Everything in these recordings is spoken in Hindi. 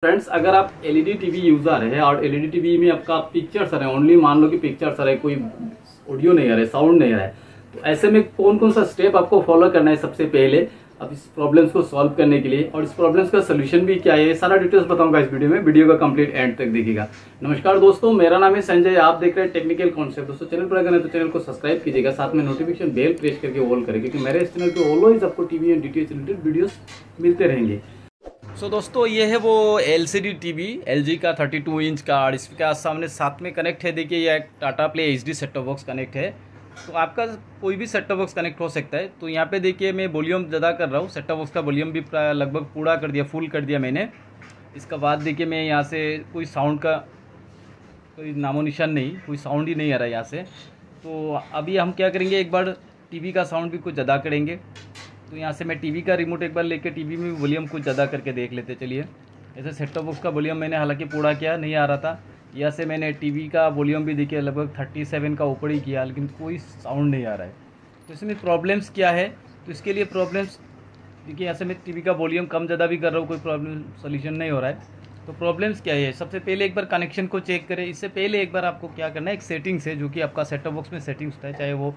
फ्रेंड्स, अगर आप एलईडी टीवी यूजर है और एलईडी टीवी में आपका पिक्चर्स आ रहे हैं, ओनली मान लो कि पिक्चर्स आ रहे हैं, कोई ऑडियो नहीं आ रहा है, साउंड नहीं आ रहा है, तो ऐसे में कौन कौन सा स्टेप आपको फॉलो करना है सबसे पहले अब इस प्रॉब्लम्स को सॉल्व करने के लिए, और इस प्रॉब्लम्स का सोल्यूशन भी क्या है, सारा डिटेल्स बताऊंगा इस वीडियो में। वीडियो का कंप्लीट एंड तक देखिएगा। नमस्कार दोस्तों, मेरा नाम है संजय, आप देख रहे हैं टेक्निकल कॉन्सेप्ट। दोस्तों चैनल पर अगर है तो चैनल को सब्सक्राइब कीजिएगा, साथ में नोटिफिकेशन बेल प्रेस करके ऑल करें, क्योंकि मेरे इस चैनल पे ऑलवेज आपको TV and DTH related videos मिलते रहेंगे। दोस्तों ये है वो एलसीडी टीवी एलजी का 32 इंच का, और इसके सामने साथ में कनेक्ट है। देखिए यह Tata play HD set top box connect है, तो आपका कोई भी सेट टॉप बॉक्स कनेक्ट हो सकता है। तो यहाँ पे देखिए मैं वॉल्यूम ज़्यादा कर रहा हूँ, सेट टॉप बॉक्स का वॉल्यूम भी लगभग पूरा कर दिया, फुल कर दिया मैंने। इसका बाद देखिए मैं यहाँ से कोई साउंड का कोई नामो निशान नहीं, कोई साउंड ही नहीं आ रहा है यहाँ से। तो अभी हम क्या करेंगे, एक बार टीवी का साउंड भी कुछ ज़्यादा करेंगे। तो यहाँ से मैं टीवी का रिमोट एक बार लेके टीवी में वॉल्यूम कुछ ज़्यादा करके देख लेते। चलिए, ऐसे सेट टॉप बॉक्स का वॉल्यूम मैंने हालांकि पूरा किया, नहीं आ रहा था। यहाँ से मैंने टीवी का वॉल्यूम भी देखिए लगभग 37 का ऊपर ही किया, लेकिन कोई साउंड नहीं आ रहा है। तो इसमें प्रॉब्लम्स क्या है, तो इसके लिए प्रॉब्लम्स देखिए, यहाँ से मैं टीवी का वॉल्यूम कम ज़्यादा भी कर रहा हूँ, कोई प्रॉब्लम सोल्यूशन नहीं हो रहा है। तो प्रॉब्लम्स क्या है, सबसे पहले एक बार कनेक्शन को चेक करें। इससे पहले एक बार आपको क्या करना है, एक सेटिंग्स है जो कि आपका सेट टॉप बॉक्स में सेटिंग्स होता है, चाहे वो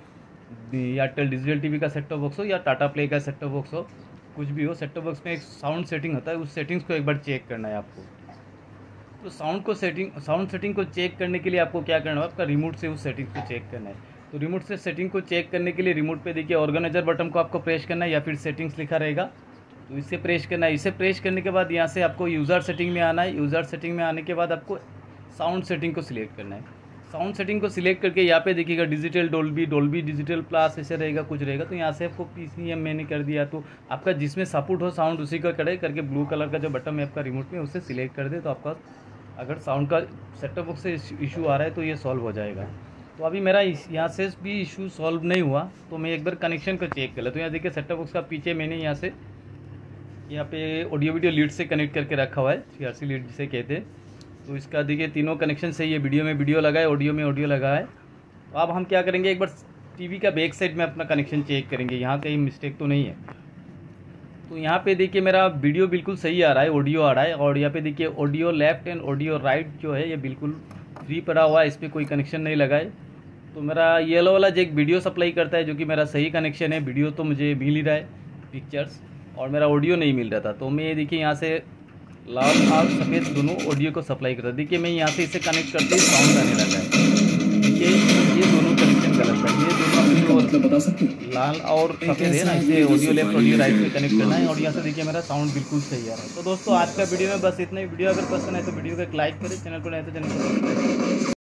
एयरटेल डिजिटल टीवी का सेट टॉप बॉक्स हो या टाटा प्ले का सेट टॉप बॉक्स हो, कुछ भी हो, सेट टॉप बॉक्स में एक साउंड सेटिंग होता है, उस सेटिंग्स को एक बार चेक करना है आपको। तो साउंड सेटिंग को चेक करने के लिए आपको क्या करना है, आपका रिमोट से उस सेटिंग्स को चेक करना है। तो रिमोट से सेटिंग को चेक करने के लिए रिमोट पे देखिए ऑर्गेनाइजर बटन को आपको प्रेस करना है, या फिर सेटिंग्स लिखा रहेगा, तो इसे प्रेस करना है। इसे प्रेस करने के बाद यहाँ से आपको यूज़र सेटिंग में आना है। यूज़र सेटिंग में आने के बाद आपको साउंड सेटिंग को सिलेक्ट करना है। साउंड सेटिंग को सिलेक्ट करके यहाँ पे देखिएगा डिजिटल डॉल्बी डिजिटल प्लस ऐसे रहेगा, कुछ रहेगा। तो यहाँ से आपको पीसीएम मैंने कर दिया, तो आपका जिसमें सपोर्ट हो साउंड उसी का करे करके ब्लू कलर का जो बटन है आपका रिमोट में, उसे सिलेक्ट कर दे। तो आपका अगर साउंड का सेट टॉप बॉक्स से इशू आ रहा है तो ये सॉल्व हो जाएगा। तो अभी मेरा यहाँ से भी इशू सॉल्व नहीं हुआ, तो मैं एक बार कनेक्शन को चेक कर लेता हूँ। तो यहाँ देखिए सेट टॉप बॉक्स का पीछे मैंने यहाँ पे ऑडियो वीडियो लीड से कनेक्ट करके रखा हुआ है, सीआरसी लीड जिसे कहते हैं। तो इसका देखिए तीनों कनेक्शन सही है, वीडियो में वीडियो लगा है, ऑडियो में ऑडियो लगा है। तो अब हम क्या करेंगे, एक बार टीवी का बैक साइड में अपना कनेक्शन चेक करेंगे, यहाँ कहीं मिस्टेक तो नहीं है। तो यहाँ पे देखिए मेरा वीडियो बिल्कुल सही आ रहा है, ऑडियो आ रहा है, और यहाँ पे देखिए audio left and audio right जो है ये बिल्कुल फ्री पड़ा हुआ है, इस पर कोई कनेक्शन नहीं लगा है। तो मेरा येलो वाला जैक वीडियो सप्लाई करता है, जो कि मेरा सही कनेक्शन है। वीडियो तो मुझे मिल ही रहा है पिक्चर्स, और मेरा ऑडियो नहीं मिल रहा था। तो मैं देखिए यहाँ से लाल और सफ़ेद दोनों ऑडियो को सप्लाई करता है। देखिए मैं यहाँ से इसे कनेक्ट करते ही साउंड आने लगा है। देखिए ये दोनों कनेक्शन गलत है, ये दोनों मतलब बता सकते हैं, लाल और सफ़ेद है ना, इसे ऑडियो लेफ्ट ऑडियो राइट में कनेक्ट करना है। और यहाँ से देखिए मेरा साउंड बिल्कुल सही आ रहा है। तो दोस्तों आज का वीडियो में बस इतना ही। वीडियो अगर पसंद है तो वीडियो को एक लाइक करें, चैनल पर नहीं तो चैनल को सब्सक्राइब करें।